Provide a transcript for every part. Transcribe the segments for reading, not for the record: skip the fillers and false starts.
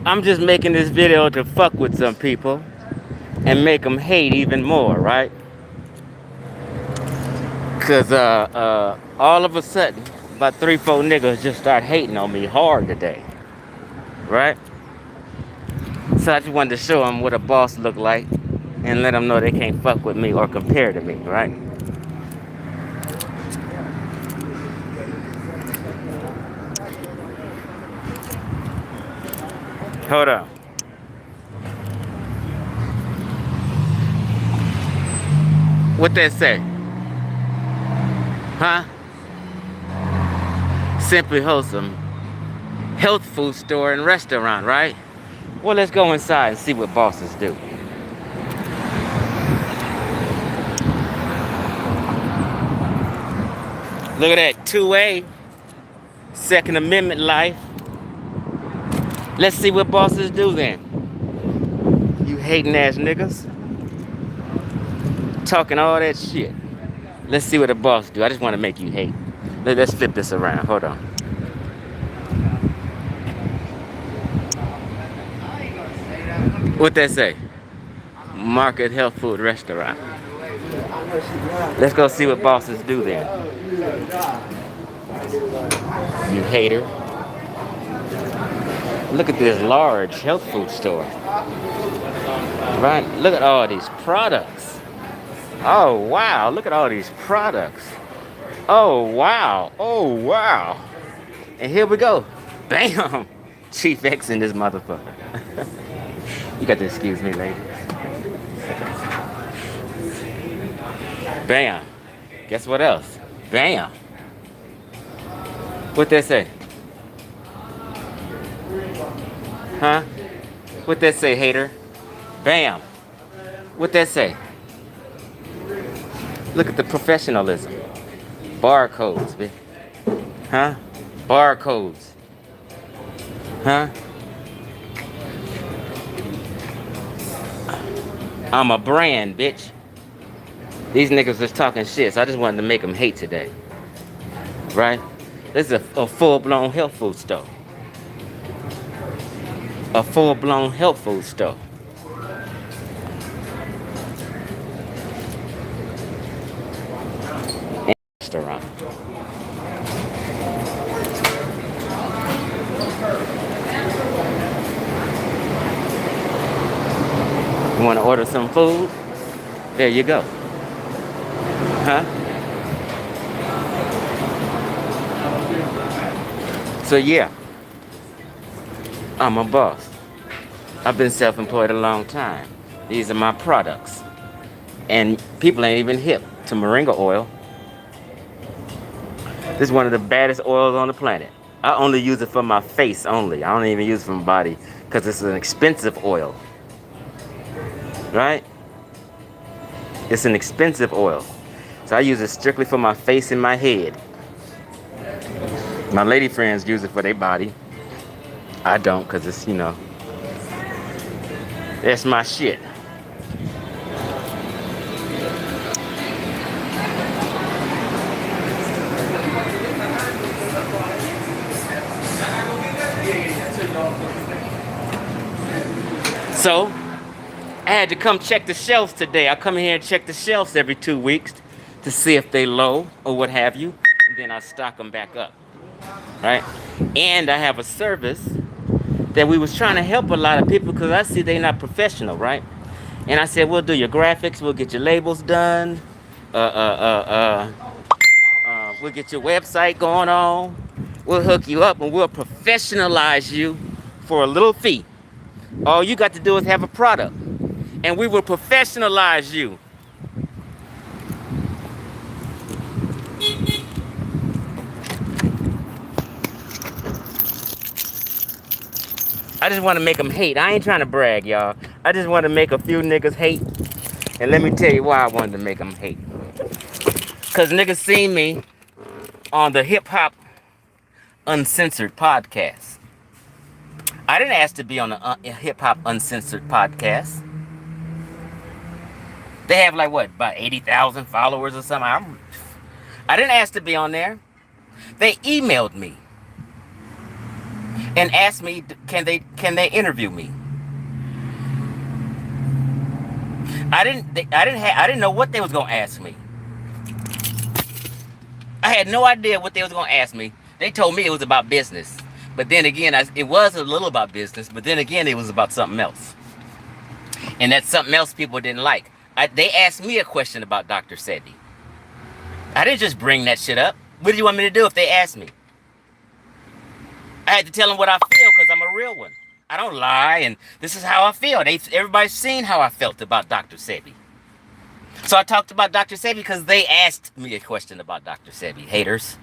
I'm just making this video to fuck with some people and make them hate even more, right? Cause all of a sudden, about 3, 4 niggas just start hating on me hard today, right? So I just wanted to show them what a boss look like and let them know they can't fuck with me or compare to me, right? Hold on. What that say? Huh? Simply Wholesome health food store and restaurant, right? Well, let's go inside and see what bosses do. Look at that 2A, Second Amendment life. Let's see what bosses do then. You hating ass niggas. Talking all that shit. Let's see what a boss do. I just want to make you hate. Let's flip this around. Hold on. What that say? Market Health Food Restaurant. Let's go see what bosses do then. You hater. Look at this large health food store. Right? Look at all these products. Oh, wow. Look at all these products. Oh, wow. Oh, wow. And here we go. Bam. Chief X in this motherfucker. You got to excuse me, lady. Bam. Guess what else? Bam. What they say? Huh? What that say, hater? Bam. What that say? Look at the professionalism. Barcodes, bitch. Huh? Barcodes. Huh? I'm a brand, bitch. These niggas just talking shit, so I just wanted to make them hate today. Right? This is a full-blown health food store. A full-blown health food store. And restaurant. You want to order some food? There you go. Huh? So yeah, I'm a boss. I've been self-employed a long time. These are my products. And people ain't even hip to moringa oil. This is one of the baddest oils on the planet. I only use it for my face only. I don't even use it for my body because it's an expensive oil. Right? It's an expensive oil. So I use it strictly for my face and my head. My lady friends use it for their body. I don't because it's, that's my shit. So, I had to come check the shelves today. I come here and check the shelves every 2 weeks to see if they low or what have you. And then I stock them back up. Right? And I have a service that we was trying to help a lot of people because I see they not professional, right? And I said, we'll do your graphics, we'll get your labels done, we'll get your website going on, we'll hook you up and we'll professionalize you for a little fee. All you got to do is have a product and we will professionalize you. I just want to make them hate. I ain't trying to brag, y'all. I just want to make a few niggas hate. And let me tell you why I wanted to make them hate. Because niggas seen me on the Hip Hop Uncensored podcast. I didn't ask to be on the Hip Hop Uncensored podcast. They have like what, about 80,000 followers or something. I didn't ask to be on there. They emailed me. and asked me, can they interview me? I didn't know what they was gonna ask me. I had no idea what they was gonna ask me. They told me it was about business, but then again, it was a little about business. But then again, it was about something else, and that something else people didn't like. They asked me a question about Dr. Sebi. I didn't just bring that shit up. What do you want me to do if they asked me? I had to tell them what I feel because I'm a real one. I don't lie, and this is how I feel. Everybody's seen how I felt about Dr. Sebi. So I talked about Dr. Sebi because they asked me a question about Dr. Sebi, haters.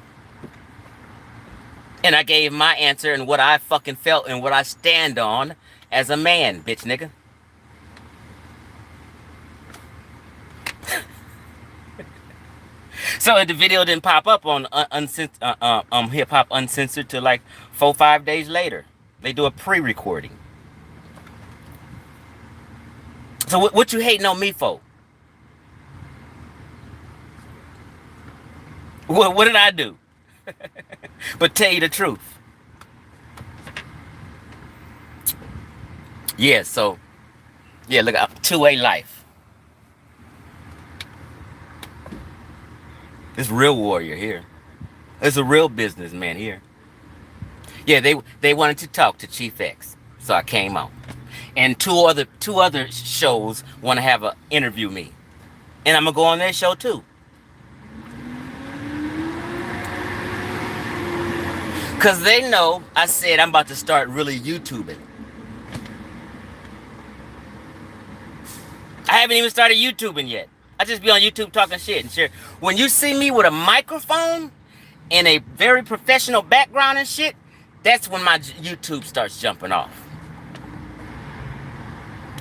And I gave my answer and what I fucking felt and what I stand on as a man, bitch nigga. So the video didn't pop up on Hip Hop Uncensored till like 4-5 days later. They do a pre-recording. So what you hating on me for? What did I do? But tell you the truth. Yeah, so yeah, look up 2A Life. This real warrior here. There's a real businessman here. Yeah, they wanted to talk to Chief X, so I came on. And two other shows want to have a interview me, and I'm gonna go on their show too. Cause they know I said I'm about to start really YouTubing. I haven't even started YouTubing yet. I just be on YouTube talking shit and shit. When you see me with a microphone and a very professional background and shit, that's when my YouTube starts jumping off.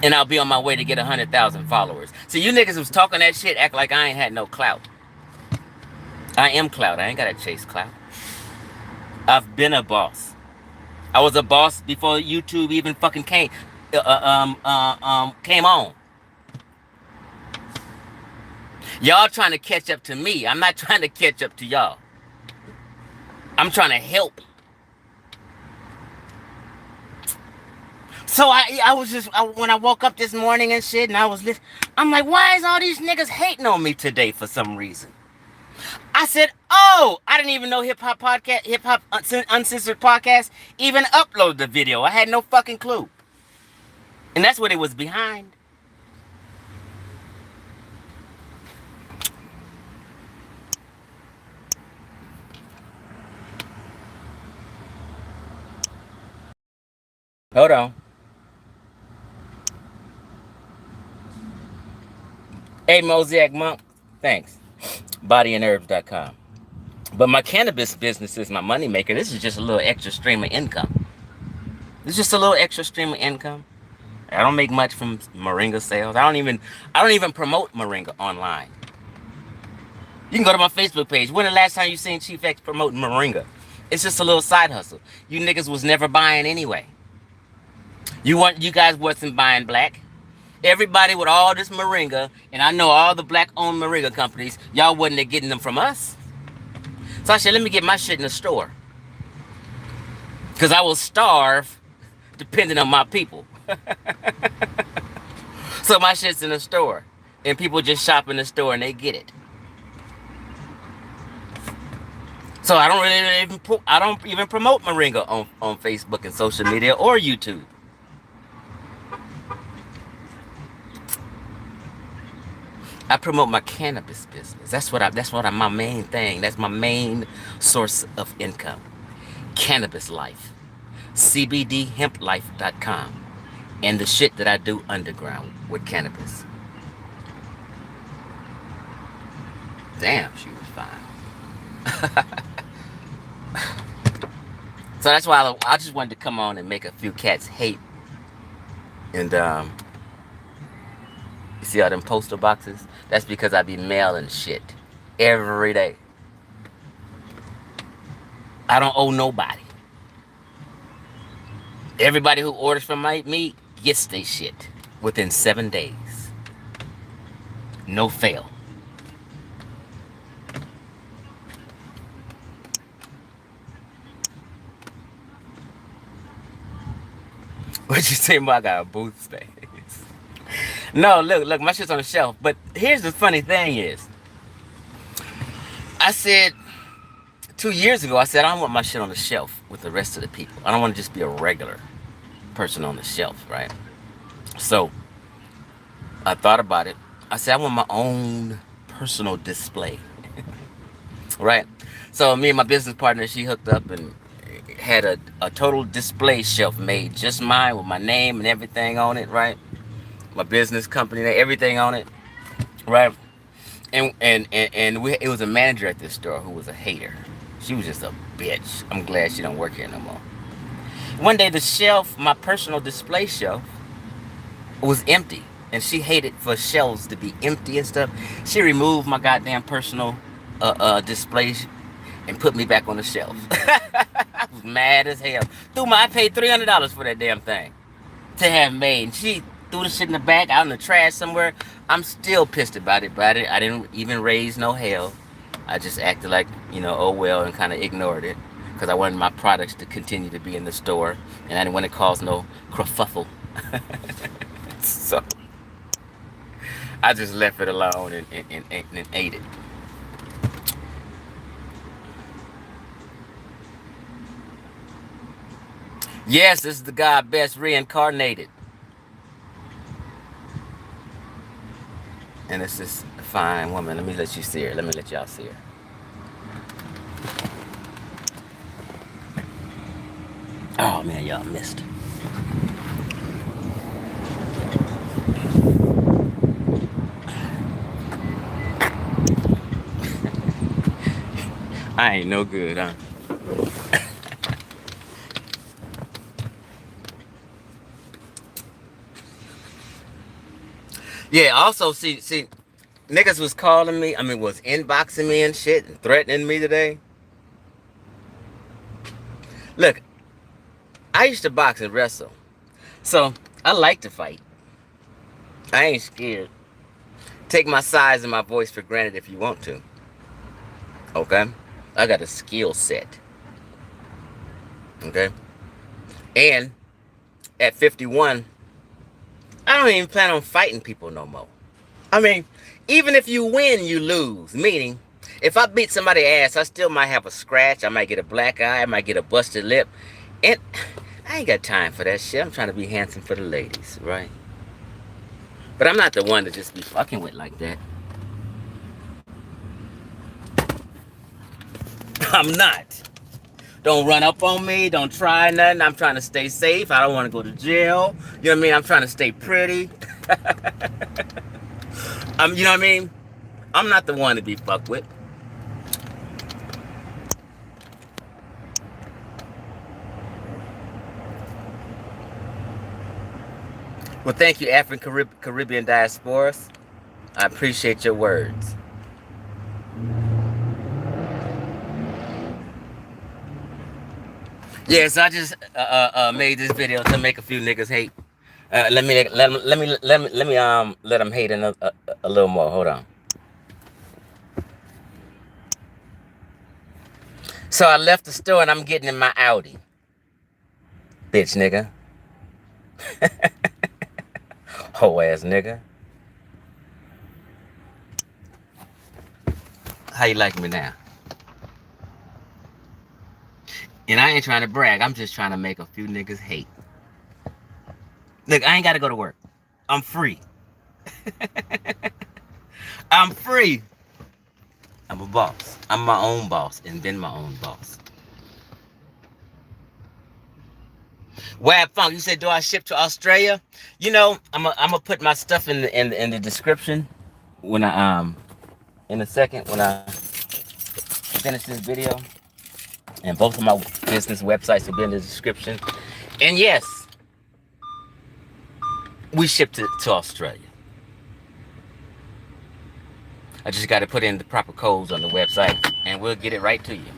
And I'll be on my way to get 100,000 followers. So you niggas who's talking that shit act like I ain't had no clout. I am clout. I ain't gotta chase clout. I've been a boss. I was a boss before YouTube even fucking came on. Y'all trying to catch up to me. I'm not trying to catch up to y'all. I'm trying to help. So I was just, when I woke up this morning and shit, and I'm like, why is all these niggas hating on me today for some reason? I said, oh, I didn't even know Hip Hop Uncensored Podcast even uploaded the video. I had no fucking clue. And that's what it was behind. Hold on. Hey, Mosaic Monk, thanks. Bodyandherbs.com. But my cannabis business is my moneymaker. This is just a little extra stream of income. It's just a little extra stream of income. I don't make much from Moringa sales. I don't even promote Moringa online. You can go to my Facebook page. When the last time you seen Chief X promoting Moringa? It's just a little side hustle. You niggas was never buying anyway. You guys wasn't buying black. Everybody with all this Moringa, and I know all the black-owned Moringa companies, y'all wasn't getting them from us. So I said, let me get my shit in the store. Because I will starve depending on my people. So my shit's in the store. And people just shop in the store and they get it. So I don't even promote Moringa on Facebook and social media or YouTube. I promote my cannabis business. That's my main thing. That's my main source of income. Cannabis Life. CBDHempLife.com. And the shit that I do underground with cannabis. Damn, she was fine. So that's why I just wanted to come on and make a few cats hate. And you see all them postal boxes? That's because I be mailing shit every day. I don't owe nobody. Everybody who orders from me gets their shit within 7 days. No fail. What you say, I got a booth space? No, look, my shit's on the shelf. But here's the funny thing is, I said 2 years ago, I said I don't want my shit on the shelf with the rest of the people. I don't want to just be a regular person on the shelf, right? So I thought about it. I said I want my own personal display, right? So me and my business partner, she hooked up and had a total display shelf made, just mine with my name and everything on it, right? My business company, everything on it, right? And it was a manager at this store who was a hater. She was just a bitch. I'm glad she don't work here no more. One day the shelf, my personal display shelf, was empty. And she hated for shelves to be empty and stuff. She removed my goddamn personal display and put me back on the shelf. I was mad as hell. I paid $300 for that damn thing to have made. And she threw the shit in the back, out in the trash somewhere. I'm still pissed about it, but I didn't even raise no hell. I just acted like, oh well, and kind of ignored it. Because I wanted my products to continue to be in the store. And I didn't want to cause no kerfuffle. So I just left it alone and ate it. Yes, this is the God Best reincarnated. And it's this fine woman. Let me let you see her. Let me let y'all see her. Oh man, y'all missed. I ain't no good, huh? Yeah, also, see, niggas was calling me, was inboxing me and shit, and threatening me today. Look, I used to box and wrestle. So, I like to fight. I ain't scared. Take my size and my voice for granted if you want to. Okay? I got a skill set. Okay? And at 51, I don't even plan on fighting people no more. Even if you win, you lose. Meaning, if I beat somebody's ass, I still might have a scratch. I might get a black eye. I might get a busted lip. And I ain't got time for that shit. I'm trying to be handsome for the ladies, right? But I'm not the one to just be fucking with like that. I'm not. Don't run up on me. Don't try nothing. I'm trying to stay safe. I don't want to go to jail. You know what I mean? I'm trying to stay pretty. You know what I mean? I'm not the one to be fucked with. Well, thank you, African Caribbean diasporas. I appreciate your words. Yeah, so I just made this video to make a few niggas hate. Let them hate a little more. Hold on. So I left the store and I'm getting in my Audi. Bitch nigga. Hoe ass nigga. How you like me now? And I ain't trying to brag. I'm just trying to make a few niggas hate. Look, I ain't got to go to work. I'm free. I'm free. I'm a boss. I'm my own boss and been my own boss. Wab Funk, you said, do I ship to Australia? You know, I'm gonna put my stuff in the description when I in a second when I finish this video. And both of my business websites will be in the description. And yes, we ship to Australia. I just got to put in the proper codes on the website and we'll get it right to you.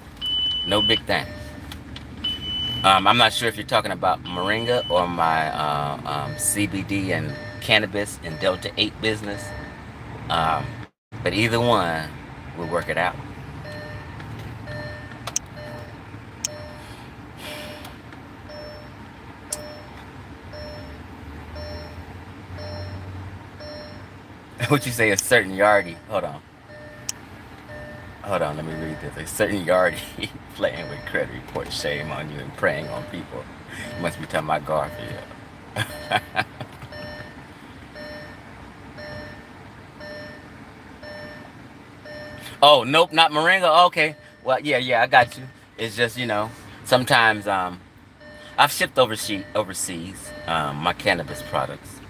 No big thing. I'm not sure if you're talking about Moringa or my CBD and cannabis and Delta 8 business. But either one, we'll work it out. What you say, a certain yardie? Hold on. Hold on, let me read this. A certain yardie playing with credit report. Shame on you and preying on people. You must be talking about Garfield. Oh, nope, not Moringa. Okay. Well, yeah, I got you. It's just, sometimes I've shipped overseas my cannabis products.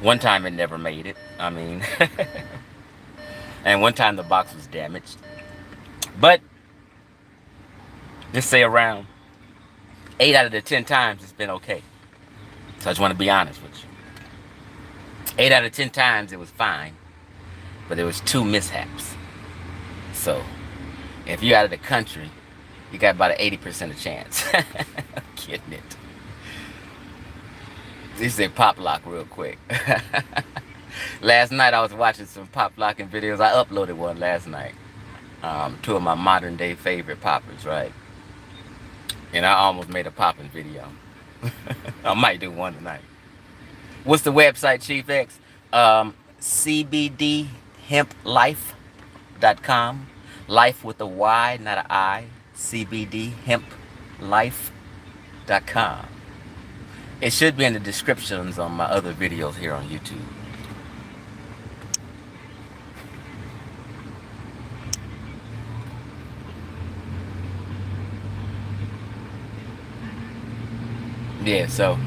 One time it never made it. I mean, and one time the box was damaged. But just say around 8 out of the 10 times it's been okay. So I just want to be honest with you. 8 out of 10 times it was fine, but there was 2 mishaps. So if you're out of the country, you got about an 80% of chance of getting it. They say pop lock real quick. Last night I was watching some pop locking videos. I uploaded one last night. 2 of my modern day favorite poppers, right? And I almost made a popping video. I might do one tonight. What's the website, Chief X? CBDHempLife.com. Life with a Y, not an I. CBDHempLife.com. It should be in the descriptions on my other videos here on YouTube. Yeah, so,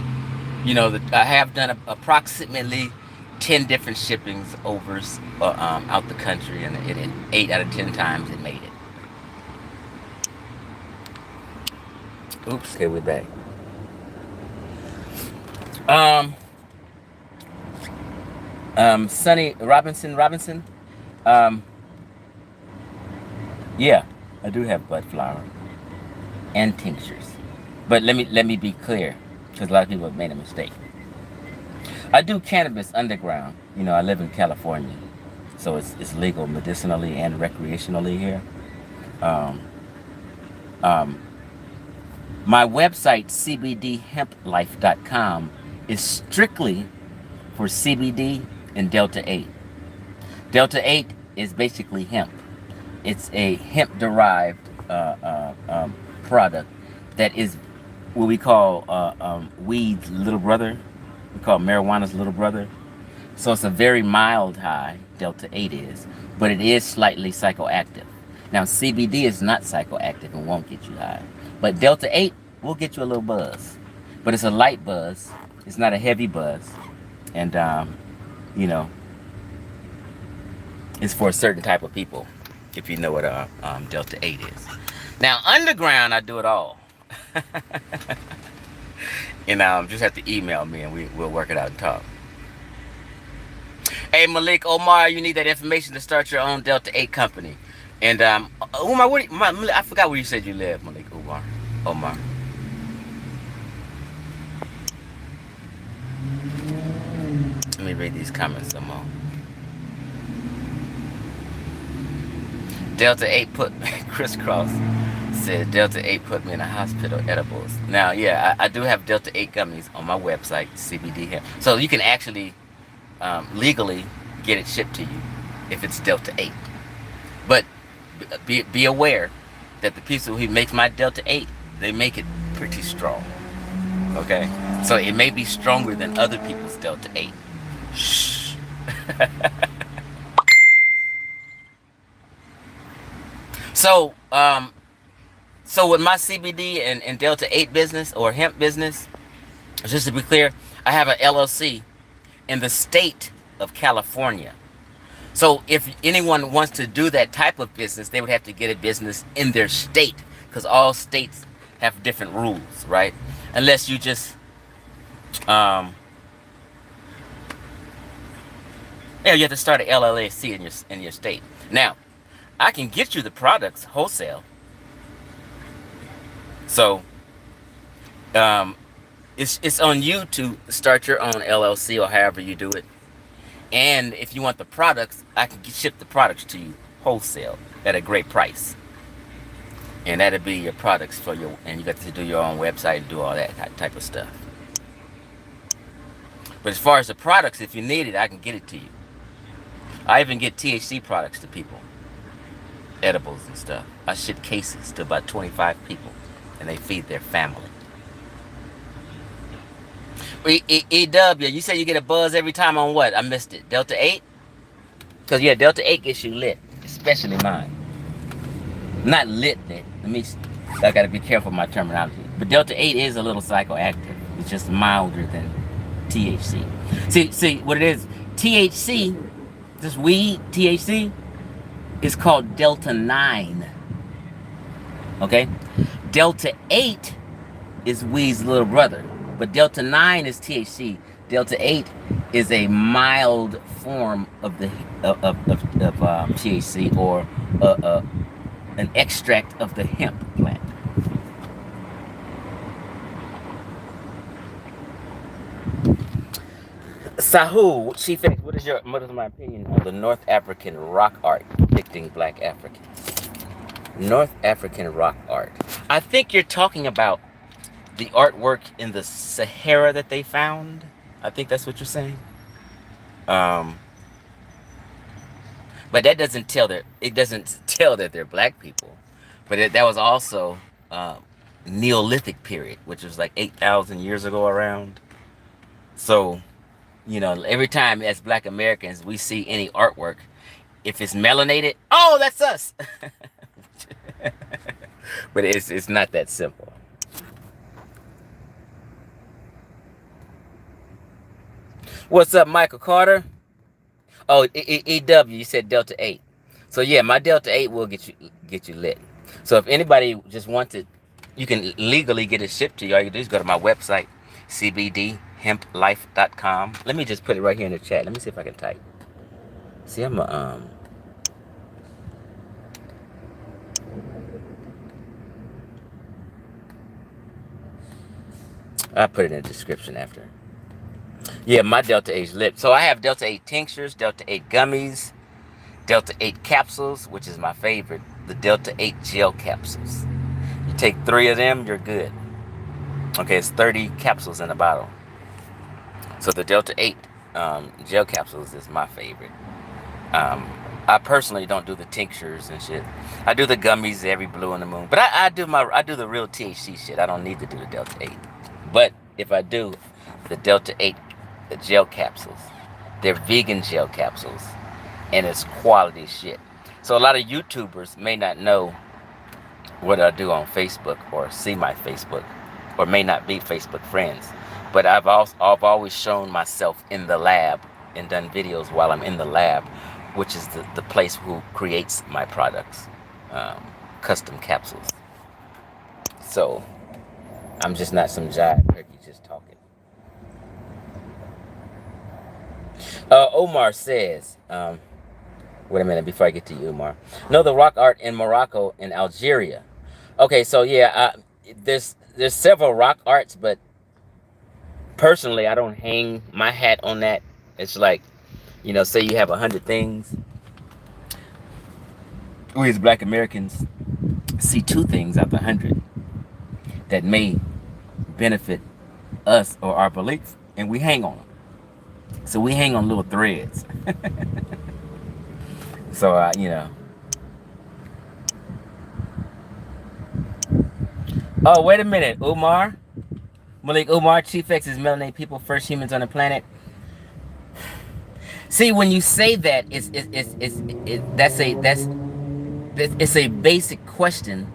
I have done approximately 10 different shippings over out the country, and it 8 out of 10 times it made it. Oops, okay, we're back. Sonny Robinson. Yeah, I do have bud flower and tinctures, but let me be clear, because a lot of people have made a mistake. I do cannabis underground. I live in California, so it's legal medicinally and recreationally here. My website, cbdhemplife.com, is strictly for CBD and Delta 8. Delta 8 is basically hemp. It's a hemp-derived product that is what we call weed's little brother. We call marijuana's little brother. So it's a very mild high, Delta 8 is, but it is slightly psychoactive. Now, CBD is not psychoactive and won't get you high. But Delta 8 will get you a little buzz. But it's a light buzz. It's not a heavy buzz. And, it's for a certain type of people, if you know what Delta 8 is. Now, underground, I do it all. And just have to email me and we'll work it out and talk. Hey, Malik Omar, you need that information to start your own Delta 8 company. And Umar, I forgot where you said you live, Malik Omar. Let me read these comments some more. Delta 8 put crisscross said Delta 8 put me in a hospital edibles. Now, yeah, I do have Delta 8 gummies on my website, CBD Hemp. So you can actually legally get it shipped to you if it's Delta 8. But be aware that the people who make my Delta 8, they make it pretty strong. Okay? So it may be stronger than other people's Delta 8. Shh. So with my CBD and Delta 8 business or hemp business, just to be clear, I have an LLC in the state of California. So if anyone wants to do that type of business, they would have to get a business in their state, because all states have different rules, right? Unless you just, you have to start an LLC in your state. Now, I can get you the products wholesale. So, it's on you to start your own LLC or however you do it. And if you want the products, I can ship the products to you wholesale at a great price. And that'll be your products and you got to do your own website and do all that type of stuff. But as far as the products, if you need it, I can get it to you. I even get THC products to people, edibles and stuff. I ship cases to about 25 people, and they feed their family. EW, you said you get a buzz every time on what? I missed it. Delta 8? Because, yeah, Delta 8 gets you lit, especially mine. Not lit. Let me, I got to be careful with my terminology. But Delta 8 is a little psychoactive. It's just milder than THC. See what it is? THC, this weed, THC, is called Delta 9. Okay? Delta 8 is weed's little brother. But Delta 9 is THC. Delta 8 is a mild form of the THC, or an extract of the hemp plant. Sahu, Chief X, what is my opinion on the North African rock art depicting black Africans? North African rock art. I think you're talking about the artwork in the Sahara that they found. I think that's what you're saying. But that doesn't tell that they're black people. But that was also Neolithic period, which was like 8,000 years ago around. So, every time as black Americans we see any artwork, if it's melanated, oh, that's us. But it's not that simple. What's up, Michael Carter? Oh, EW, you said Delta 8. So yeah, my Delta 8 will get you lit. So if anybody just wants it, you can legally get it shipped to you. All you do is go to my website, cbdhemplife.com. Let me just put it right here in the chat. Let me see if I can type. See, I'm I'll put it in the description after. Yeah, my Delta 8 is lit. So I have Delta 8 tinctures, Delta 8 gummies, Delta 8 capsules, which is my favorite, the Delta 8 gel capsules. You take 3 of them, you're good. Okay, it's 30 capsules in a bottle. So the Delta 8 gel capsules is my favorite. I personally don't do the tinctures and shit. I do the gummies every blue in the moon. But I do the real THC shit. I don't need to do the Delta 8. But if I do, the Delta 8 gel capsules, they're vegan gel capsules, and it's quality shit. So a lot of YouTubers may not know what I do on Facebook or see my Facebook, or may not be Facebook friends. But I've always shown myself in the lab and done videos while I'm in the lab, which is the place who creates my products, custom capsules. So I'm just not some jive turkey just talking. Omar says, wait a minute before I get to you, Omar. No, the rock art in Morocco and Algeria. Okay, so yeah, there's several rock arts, but personally, I don't hang my hat on that. It's like, say you have 100 things. We as black Americans see 2 things out of 100 that may benefit us or our beliefs, and we hang on them. So we hang on little threads. So, Oh, wait a minute, Umar. Malik Umar, Chief X is melanated people, first humans on the planet. See, when you say that, it's a basic question,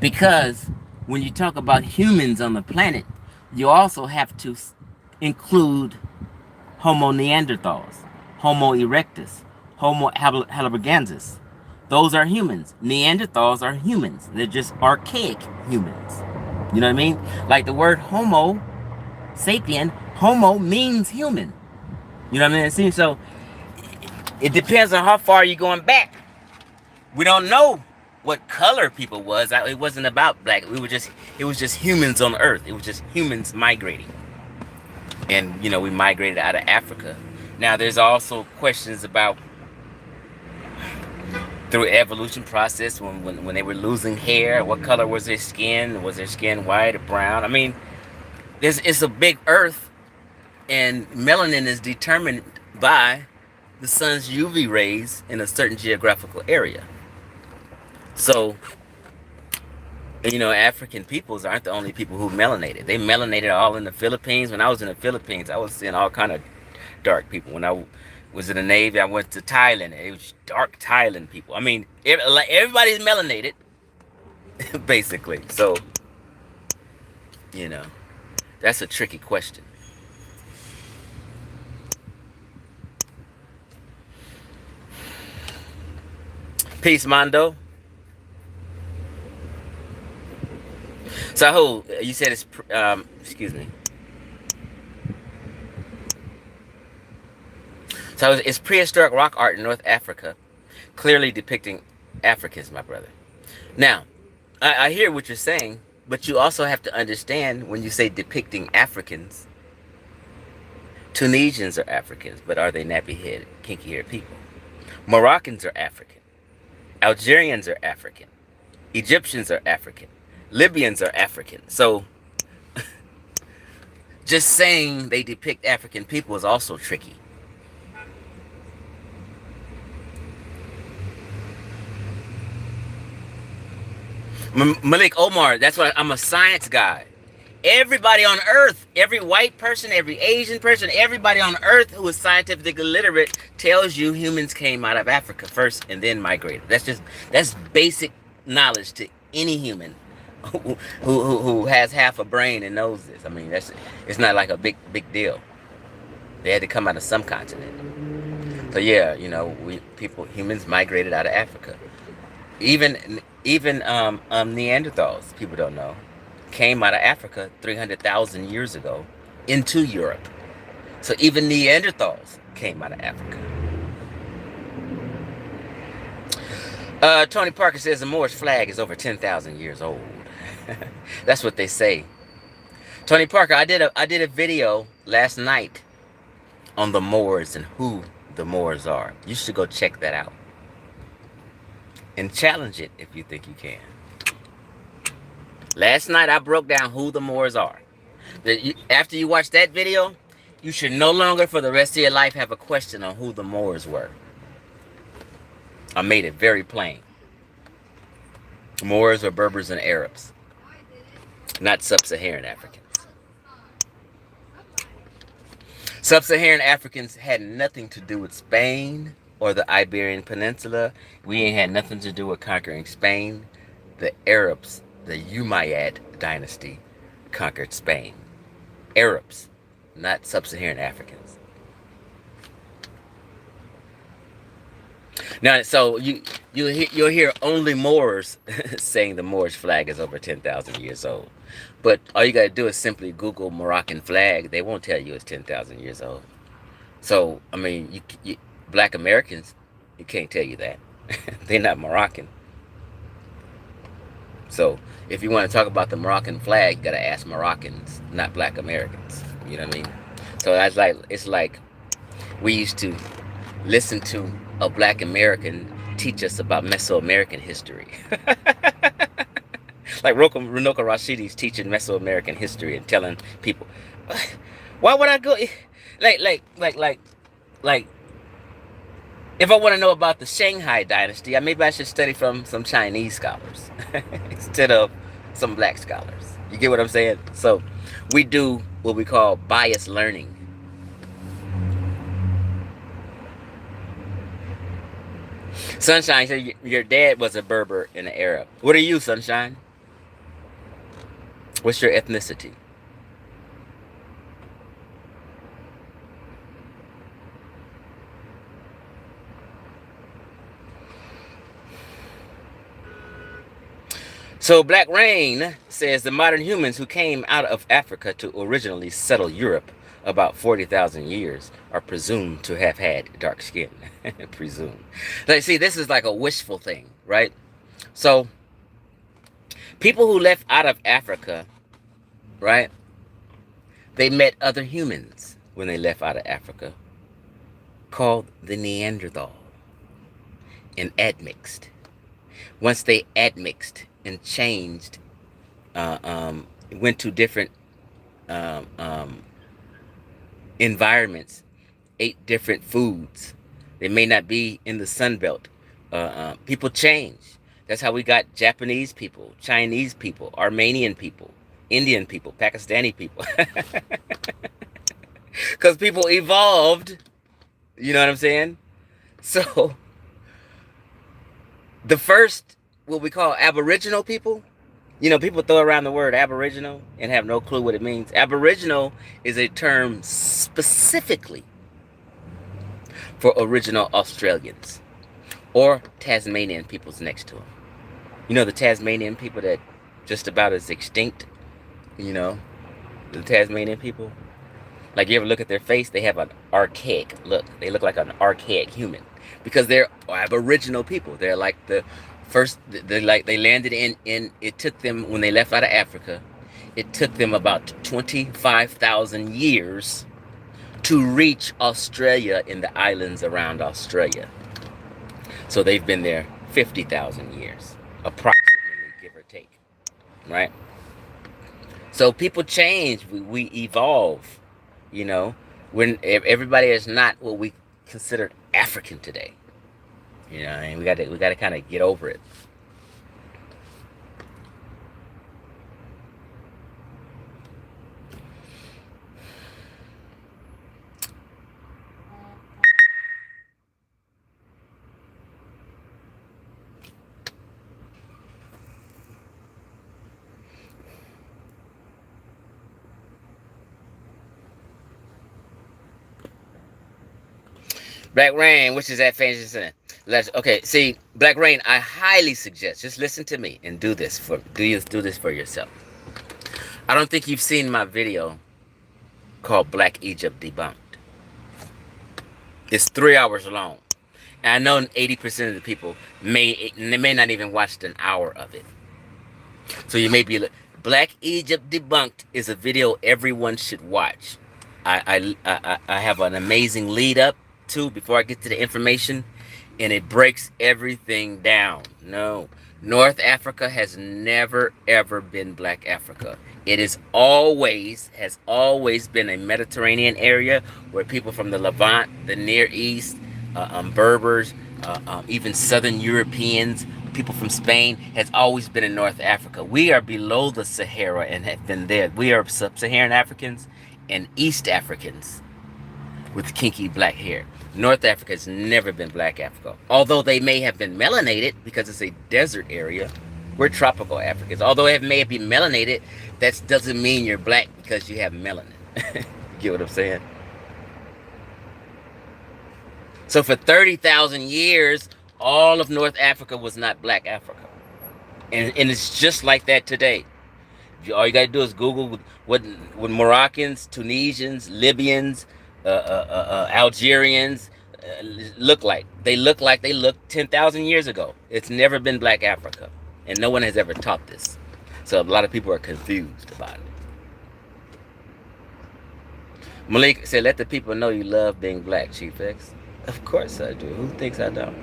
because when you talk about humans on the planet, you also have to include Homo neanderthals, Homo erectus, Homo heidelbergensis. Those are humans. Neanderthals are humans. They're just archaic humans. You know what I mean? Like the word Homo sapien, Homo means human. You know what I mean? See, so it depends on how far you're going back. We don't know what color people was. It wasn't about black. It was just humans on Earth. It was just humans migrating. And, we migrated out of Africa. Now, there's also questions about through evolution process when they were losing hair, what color was their skin? Was their skin white or brown? I mean, it's a big Earth, and melanin is determined by the sun's UV rays in a certain geographical area. So, African peoples aren't the only people who melanated. They melanated all in the Philippines. When I was in the Philippines, I was seeing all kind of dark people. When I was in the Navy, I went to Thailand. It was dark Thailand people. I mean, like everybody's melanated, basically. So, you know, that's a tricky question. Peace, Mondo. So, who you said it's? Excuse me. So it's prehistoric rock art in North Africa, clearly depicting Africans, my brother. Now, I hear what you're saying, but you also have to understand when you say depicting Africans, Tunisians are Africans, but are they nappy-headed, kinky-haired people? Moroccans are African. Algerians are African. Egyptians are African. Libyans are African. So, just saying they depict African people is also tricky. Malik Omar, that's what I'm a science guy. Everybody on earth, every white person, every Asian person, everybody on earth who is scientifically literate tells you humans came out of Africa first and then migrated. That's basic knowledge to any human who has half a brain and knows this. I mean, it's not like a big deal. They had to come out of some continent. So yeah, humans migrated out of Africa. Even Neanderthals, people don't know, came out of Africa 300,000 years ago into Europe. So even Neanderthals came out of Africa. Tony Parker says the Moorish flag is over 10,000 years old. That's what they say. Tony Parker, I did a video last night on the Moors and who the Moors are. You should go check that out. And challenge it if you think you can. Last night I broke down who the Moors are. After you watch that video, you should no longer for the rest of your life have a question on who the Moors were. I made it very plain. Moors are Berbers and Arabs, not sub-Saharan Africans. Sub-Saharan Africans had nothing to do with Spain or the Iberian Peninsula. We ain't had nothing to do with conquering Spain. The Arabs, the Umayyad dynasty, conquered Spain. Arabs, not sub-Saharan Africans. Now, so you'll hear only Moors saying the Moorish flag is over 10,000 years old. But all you got to do is simply Google Moroccan flag. They won't tell you it's 10,000 years old. So, I mean, Black Americans, you can't tell you that. They're not Moroccan. So, if you want to talk about the Moroccan flag, you got to ask Moroccans, not Black Americans. You know what I mean? So, it's like we used to listen to a Black American teach us about Mesoamerican history. Like Runoka Rashidi's teaching Mesoamerican history and telling people, why would I go? Like, if I want to know about the Shanghai dynasty, maybe I should study from some Chinese scholars instead of some Black scholars. You get what I'm saying? So we do what we call bias learning. Sunshine said your dad was a Berber and an Arab. What are you, Sunshine? What's your ethnicity? So Black Rain says the modern humans who came out of Africa to originally settle Europe about 40,000 years are presumed to have had dark skin. Presumed. Like, see, this is like a wishful thing, right? So people who left out of Africa, right? They met other humans when they left out of Africa called the Neanderthal and admixed. Once they admixed and changed, went to different environments, ate different foods, They may not be in the Sun Belt. People change. That's how we got Japanese people, Chinese people, Armenian people, Indian people, Pakistani people. Because people evolved. You know what I'm saying? So, the first, what we call Aboriginal people, people throw around the word Aboriginal and have no clue what it means. Aboriginal is a term specifically for original Australians or Tasmanian peoples next to them. The Tasmanian people that just about as extinct, you know, the Tasmanian people. Like, you ever look at their face, they have an archaic look. They look like an archaic human because they're Aboriginal people. They're like the first, they landed it took them, when they left out of Africa, it took them about 25,000 years to reach Australia and the islands around Australia. So they've been there 50,000 years, approximately, give or take, right? So people change, we evolve, when everybody is not what we consider African today, and we got to kind of get over it. Black Rain, which is at Fancy. Okay, see, Black Rain, I highly suggest, just listen to me and do this for yourself. I don't think you've seen my video called Black Egypt Debunked. It's 3 hours long. And I know 80% of the people may not even watch an hour of it. So you may be Black Egypt Debunked is a video everyone should watch. I have an amazing lead up to before I get to the information, and it breaks everything down. No, North Africa has never ever been Black Africa. It has always been a Mediterranean area where people from the Levant, the Near East, Berbers, even Southern Europeans, people from Spain, has always been in North Africa. We are below the Sahara and have been there. We are sub-Saharan Africans and East Africans with kinky black hair. North Africa has never been Black Africa. Although they may have been melanated because it's a desert area. We're tropical Africans. Although it may be melanated, that doesn't mean you're black because you have melanin. Get what I'm saying? So for 30,000 years, all of North Africa was not Black Africa. And it's just like that today. All you got to do is Google what Moroccans, Tunisians, Libyans, Algerians look like. They look like they looked 10,000 years ago. It's never been Black Africa. And no one has ever taught this. So a lot of people are confused about it. Malik said, let the people know you love being black, Chief X. Of course I do. Who thinks I don't?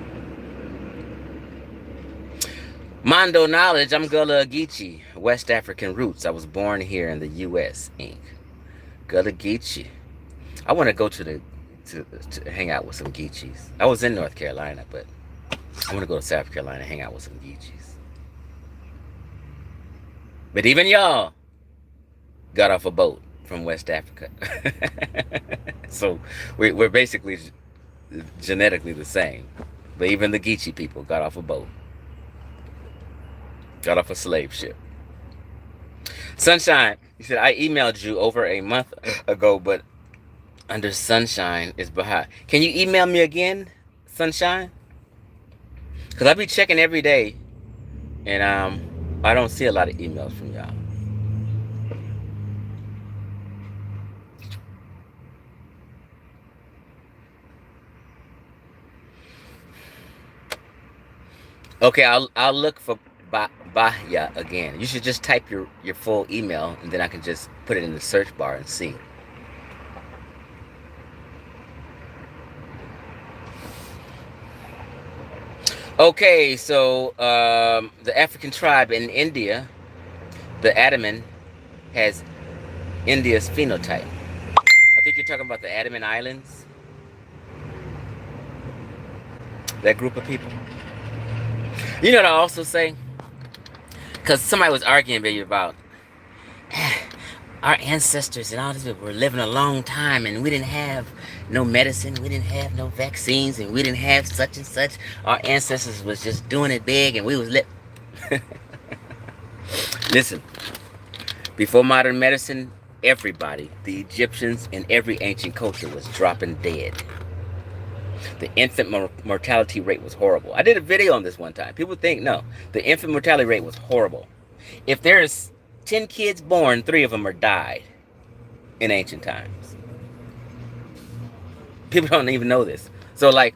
Mondo Knowledge, I'm Gullah Geechee, West African roots. I was born here in the U.S., Inc. Gullah Geechee. I want to go to hang out with some Geechees. I was in North Carolina, but I want to go to South Carolina and hang out with some Geechees. But even y'all got off a boat from West Africa. So we're basically genetically the same. But even the Geechee people got off a boat. Got off a slave ship. Sunshine, he said, I emailed you over a month ago, but under Sunshine is Baha. Can you email me again, Sunshine? Because I be checking every day, and I don't see a lot of emails from y'all. Okay, I'll look for Bahia again. You should just type your full email, and then I can just put it in the search bar and see. Okay, so the African tribe in India, the Andaman, has India's phenotype. I think you're talking about the Andaman Islands. That group of people. You know what I also say? Because somebody was arguing maybe about our ancestors and all this people were living a long time, and we didn't have no medicine, we didn't have no vaccines, and we didn't have such and such. Our ancestors was just doing it big, and we was lit. Listen, before modern medicine, everybody, the Egyptians and every ancient culture was dropping dead. The infant mortality rate was horrible. I did a video on this one time. People think, no, the infant mortality rate was horrible. If there's 10 kids born, 3 of them are died in ancient times. People don't even know this. So, like,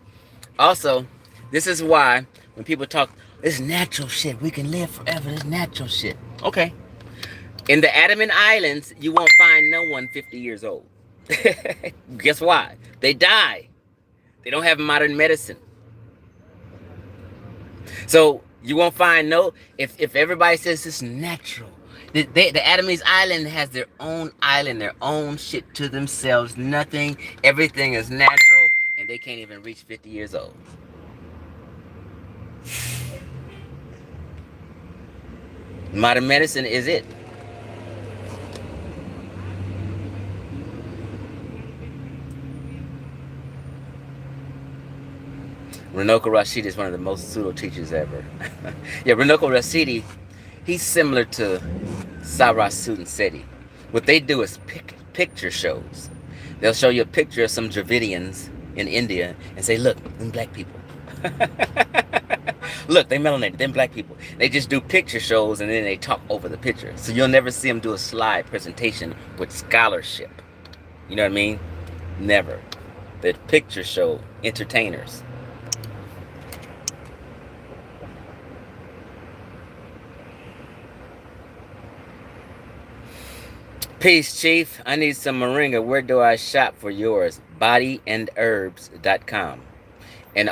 also, this is why when people talk, it's natural shit. We can live forever. It's natural shit. Okay. In the Andaman Islands, you won't find no one 50 years old. Guess why? They die. They don't have modern medicine. So you won't find no, if everybody says it's natural, the Andaman Island has their own island, their own shit to themselves. Nothing, everything is natural, and they can't even reach 50 years old. Modern medicine is it. Runoko Rashidi is one of the most pseudo teachers ever. Yeah, Runoko Rashidi, he's similar to Sarah Seti. What they do is picture shows. They'll show you a picture of some Dravidians in India and say, look, them black people. Look, they melanated, them black people. They just do picture shows and then they talk over the picture. So you'll never see them do a slide presentation with scholarship. You know what I mean? Never. They're picture show entertainers. Peace, Chief. I need some moringa. Where do I shop for yours? bodyandherbs.com. And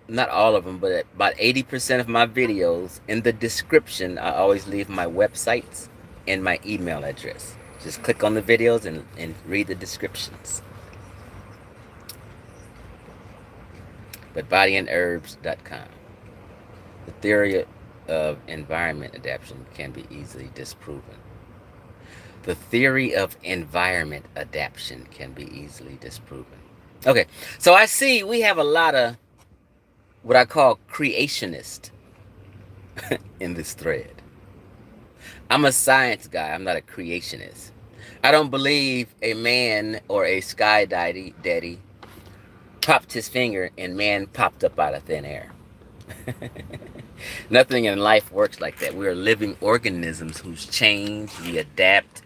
not all of them, but about 80% of my videos, in the description, I always leave my websites and my email address. Just click on the videos and read the descriptions. But bodyandherbs.com. The theory of environment adaptation can be easily disproven. The theory of environment adaptation can be easily disproven. Okay, so I see we have a lot of what I call creationists in this thread. I'm a science guy. I'm not a creationist. I don't believe a man or a sky daddy popped his finger and man popped up out of thin air. Nothing in life works like that. We're living organisms who's change, we adapt,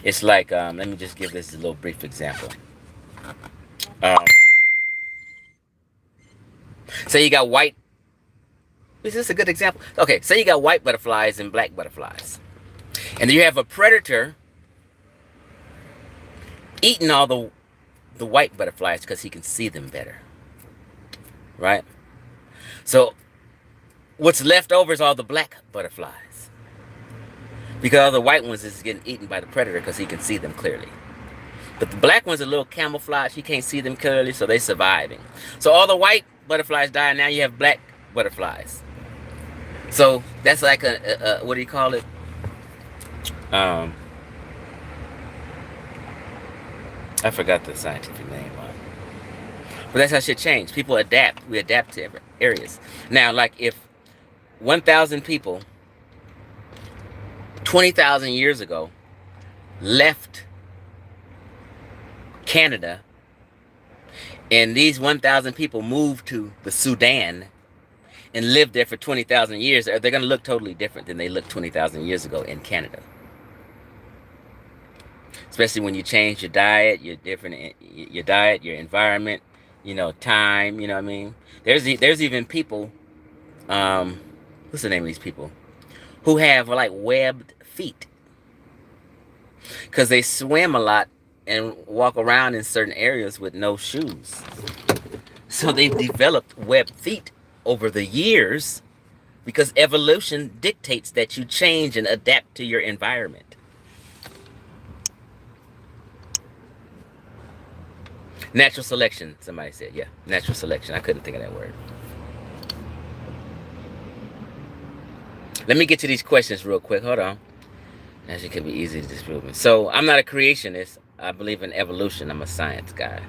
it's like, let me just give this a little brief example. Say you got white, is this a good example? Okay, say you got white butterflies and black butterflies. And you have a predator eating all the white butterflies because he can see them better. Right? So what's left over is all the black butterflies. Because all the white ones is getting eaten by the predator because he can see them clearly. But the black ones are a little camouflage. He can't see them clearly, so they're surviving. So all the white butterflies die, and now you have black butterflies. So that's like a what do you call it? I forgot the scientific name on it. But that's how shit changed. People adapt. We adapt to areas. Now, like if 1,000 people 20,000 years ago left Canada, and these 1,000 people moved to the Sudan and lived there for 20,000 years, they're going to look totally different than they looked 20,000 years ago in Canada. Especially when you change your diet, your diet, your environment, time, you know what I mean? There's even people, what's the name of these people? Who have like webbed feet. Because they swim a lot and walk around in certain areas with no shoes. So they've developed webbed feet over the years because evolution dictates that you change and adapt to your environment. Natural selection, somebody said. Yeah, natural selection. I couldn't think of that word. Let me get to these questions real quick. Hold on. Actually, it could be easy to disprove me. So, I'm not a creationist. I believe in evolution. I'm a science guy.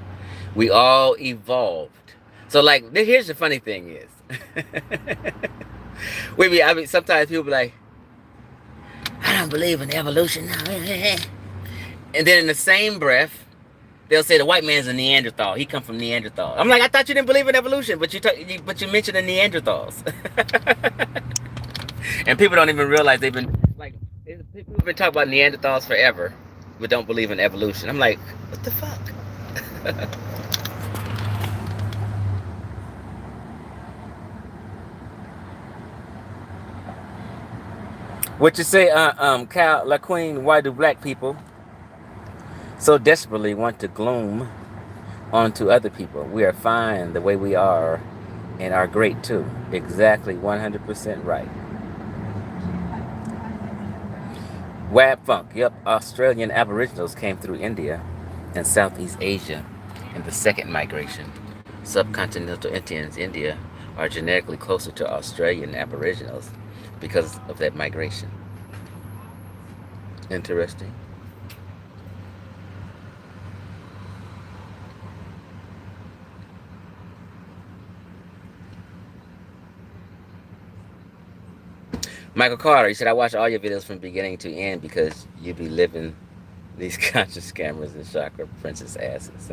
We all evolved. So, like, here's the funny thing is, I mean, sometimes people be like, I don't believe in evolution. And then in the same breath, they'll say the white man's a Neanderthal. He come from Neanderthal. I'm like, I thought you didn't believe in evolution, but you mentioned the Neanderthals. And people don't even realize they've been like people have been talking about Neanderthals forever, but don't believe in evolution. I'm like, what the fuck? What you say, Cal LaQueen? Why do black people so desperately want to gloom onto other people? We are fine the way we are, and are great too. Exactly, 100% right. Wab Funk. Yep, Australian Aboriginals came through India and Southeast Asia in the second migration. Subcontinental Indians, India, are genetically closer to Australian Aboriginals because of that migration. Interesting. Michael Carter, he said, I watch all your videos from beginning to end because you be living these conscious scammers and chakra princess asses.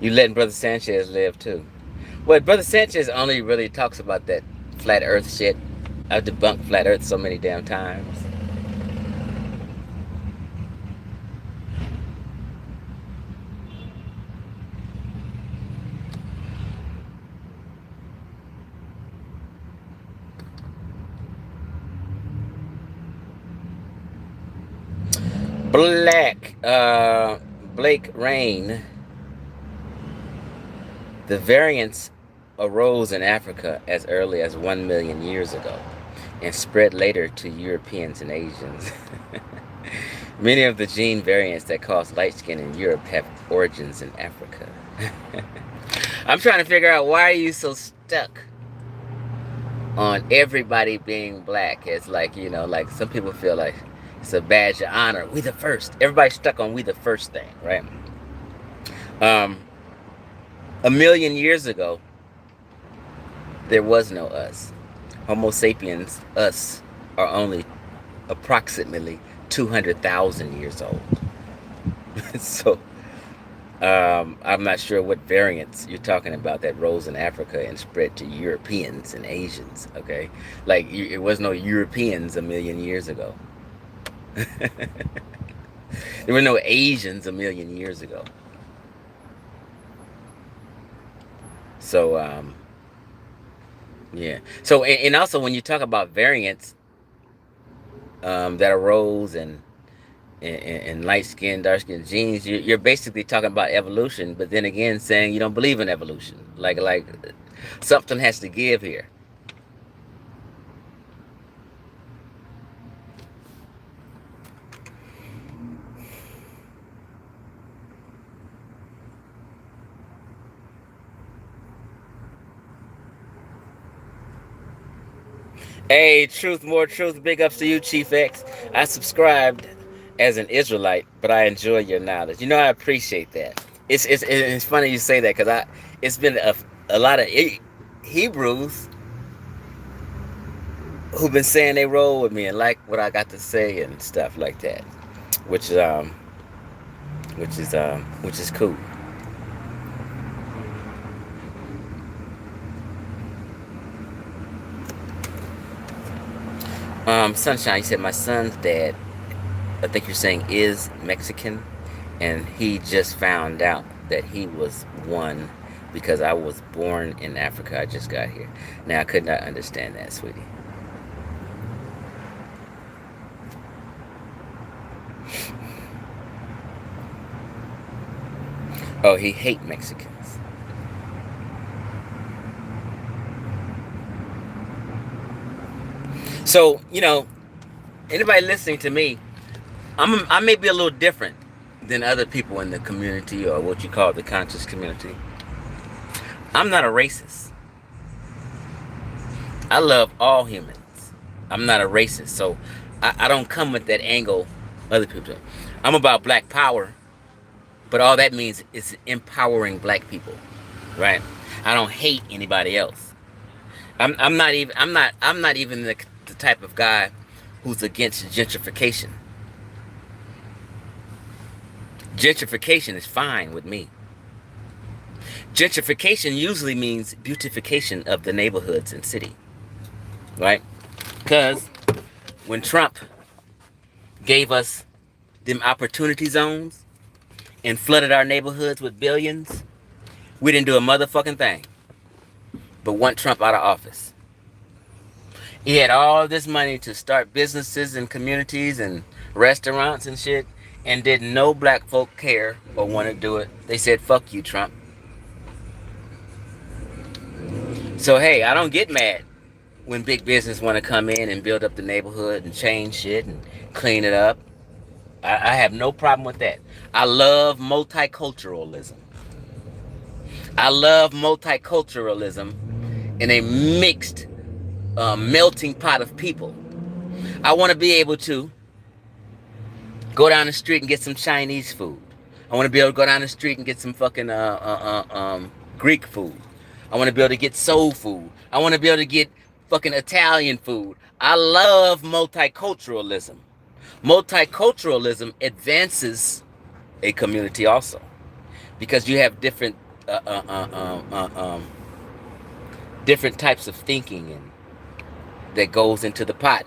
You letting Brother Sanchez live too. Well, Brother Sanchez only really talks about that flat earth shit. I've debunked flat earth so many damn times. Black, Blake Rain. The variants arose in Africa as early as 1 million years ago and spread later to Europeans and Asians. Many of the gene variants that cause light skin in Europe have origins in Africa. I'm trying to figure out, why are you so stuck on everybody being black? It's like, like some people feel like it's a badge of honor. We the first. Everybody's stuck on we the first thing, right? Um, 1 million years ago, there was no us. Homo sapiens, us, are only approximately 200,000 years old. So, I'm not sure what variants you're talking about that rose in Africa and spread to Europeans and Asians, okay? Like, it was no Europeans 1 million years ago. There were no Asians 1 million years ago. So, yeah. So, and also when you talk about variants that arose and light skin, dark skin genes, you're basically talking about evolution, but then again saying you don't believe in evolution. Like something has to give here. Hey, truth, more truth. Big ups to you, Chief X. I subscribed as an Israelite, but I enjoy your knowledge. I appreciate that. It's funny you say that, because it's been a lot of Hebrews who've been saying they roll with me and like what I got to say and stuff like that, which is which is cool. Sunshine, you said my son's dad, I think you're saying, is Mexican, and he just found out that he was one because I was born in Africa. I just got here. Now, I could not understand that, sweetie. Oh, he hate Mexicans. So, anybody listening to me, I may be a little different than other people in the community or what you call the conscious community. I'm not a racist. I love all humans. I'm not a racist, so I don't come with that angle other people do. I'm about black power, but all that means is empowering black people, right? I don't hate anybody else. I'm not even the type of guy who's against gentrification. Gentrification is fine with me. Gentrification usually means beautification of the neighborhoods and city, right? Because when Trump gave us them opportunity zones and flooded our neighborhoods with billions, we didn't do a motherfucking thing but want Trump out of office. He had all this money to start businesses and communities and restaurants and shit, and did no black folk care or want to do it. They said, fuck you, Trump. So, hey, I don't get mad when big business want to come in and build up the neighborhood and change shit and clean it up. I have no problem with that. I love multiculturalism. I love multiculturalism in a mixed, melting pot of people. I want to be able to go down the street and get some Chinese food. I want to be able to go down the street and get some fucking Greek food. I want to be able to get soul food. I want to be able to get fucking Italian food. I love multiculturalism. Multiculturalism advances a community also, because you have different different types of thinking and that goes into the pot.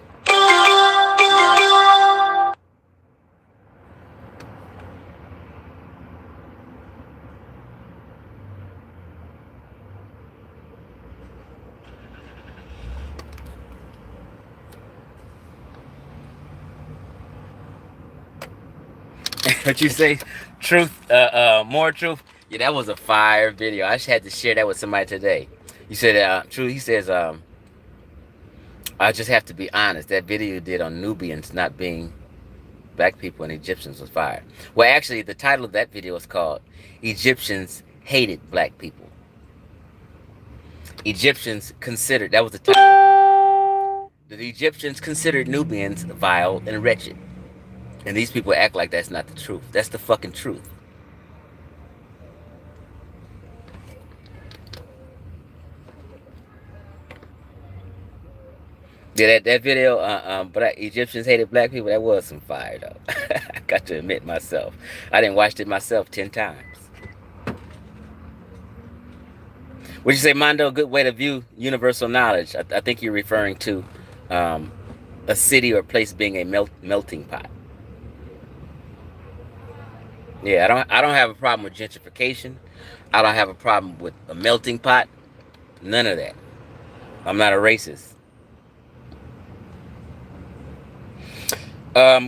What you say? Truth, more truth. Yeah, that was a fire video. I just had to share that with somebody today. You said, truth. He says, I just have to be honest. That video you did on Nubians not being black people and Egyptians was fire. Well, actually, the title of that video was called "Egyptians Hated Black People." Egyptians considered, that was the title. The Egyptians considered Nubians vile and wretched. And these people act like that's not the truth. That's the fucking truth. Yeah, that video, but Egyptians hated black people, that was some fire, though. I got to admit myself. I didn't watch it myself 10 times. Would you say, Mondo, a good way to view universal knowledge? I think you're referring to a city or place being a melting pot. Yeah, I don't have a problem with gentrification. I don't have a problem with a melting pot. None of that. I'm not a racist.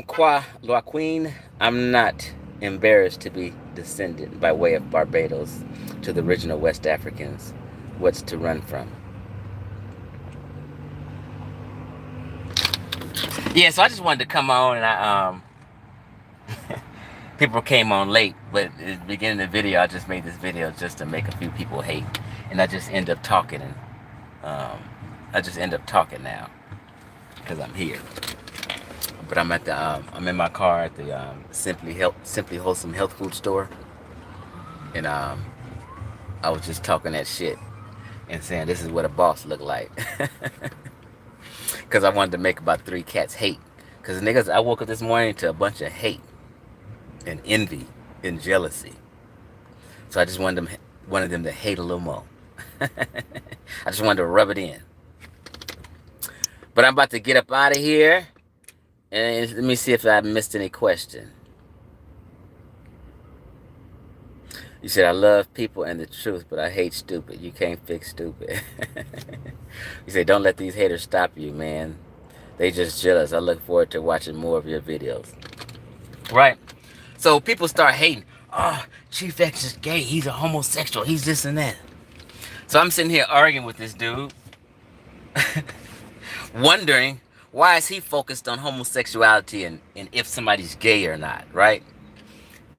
Qua Loaquin, I'm not embarrassed to be descended by way of Barbados to the original West Africans. What's to run from? Yeah, so I just wanted to come on and I people came on late, but at the beginning of the video, I just made this video just to make a few people hate, and I just end up talking, and I just end up talking now because I'm here. But I'm at the I'm in my car at the Simply Wholesome Health Food Store, and I was just talking that shit and saying this is what a boss look like, because I wanted to make about 3 cats hate, because niggas, I woke up this morning to a bunch of hate and envy and jealousy. So I just wanted them to hate a little more. I just wanted to rub it in. But I'm about to get up out of here. And let me see if I missed any question. You said, I love people and the truth, but I hate stupid. You can't fix stupid. You say, don't let these haters stop you, man. They just jealous. I look forward to watching more of your videos. Right? So people start hating. Oh, Chief X is gay. He's a homosexual. He's this and that. So I'm sitting here arguing with this dude, wondering Why is he focused on homosexuality and if somebody's gay or not, right?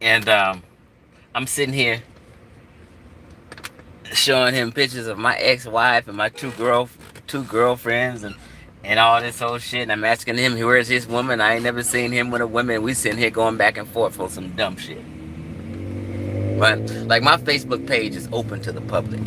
And I'm sitting here showing him pictures of my ex-wife and my two girlfriends and all this whole shit. And I'm asking him, where's his woman? I ain't never seen him with a woman. We sitting here going back and forth for some dumb shit. But like my Facebook page is open to the public.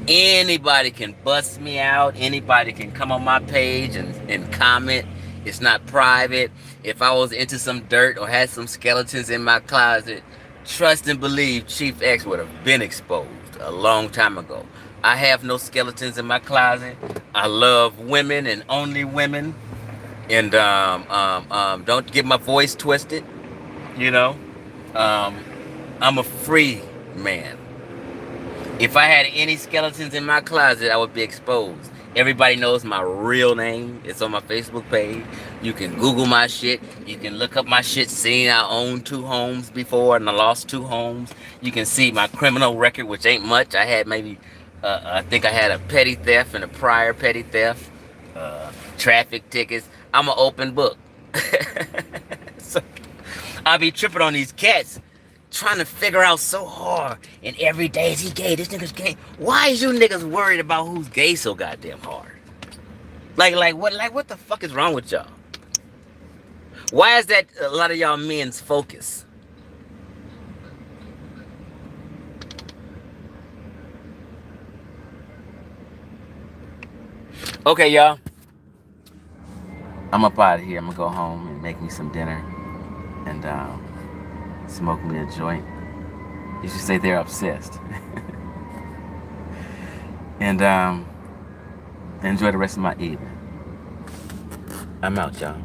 Anybody can bust me out. Anybody can come on my page and comment. It's not private. If I was into some dirt or had some skeletons in my closet, trust and believe Chief X would have been exposed a long time ago. I have no skeletons in my closet. I love women and only women. And don't get my voice twisted. You know, I'm a free man. If I had any skeletons in my closet, I would be exposed. Everybody knows my real name. It's on my Facebook page. You can Google my shit. You can look up my shit, seeing I owned 2 homes before and I lost 2 homes. You can see my criminal record, which ain't much. I had maybe, I think I had a petty theft and a prior petty theft, traffic tickets. I'm an open book. So I be tripping on these cats, trying to figure out so hard. And every day, is he gay? This nigga's gay. Why is you niggas worried about who's gay so goddamn hard? Like what the fuck is wrong with y'all? Why is that a lot of y'all men's focus? Okay, y'all. I'm up out of here. I'm gonna go home and make me some dinner and smoke me a joint. You should say they're obsessed. And enjoy the rest of my evening. I'm out, y'all.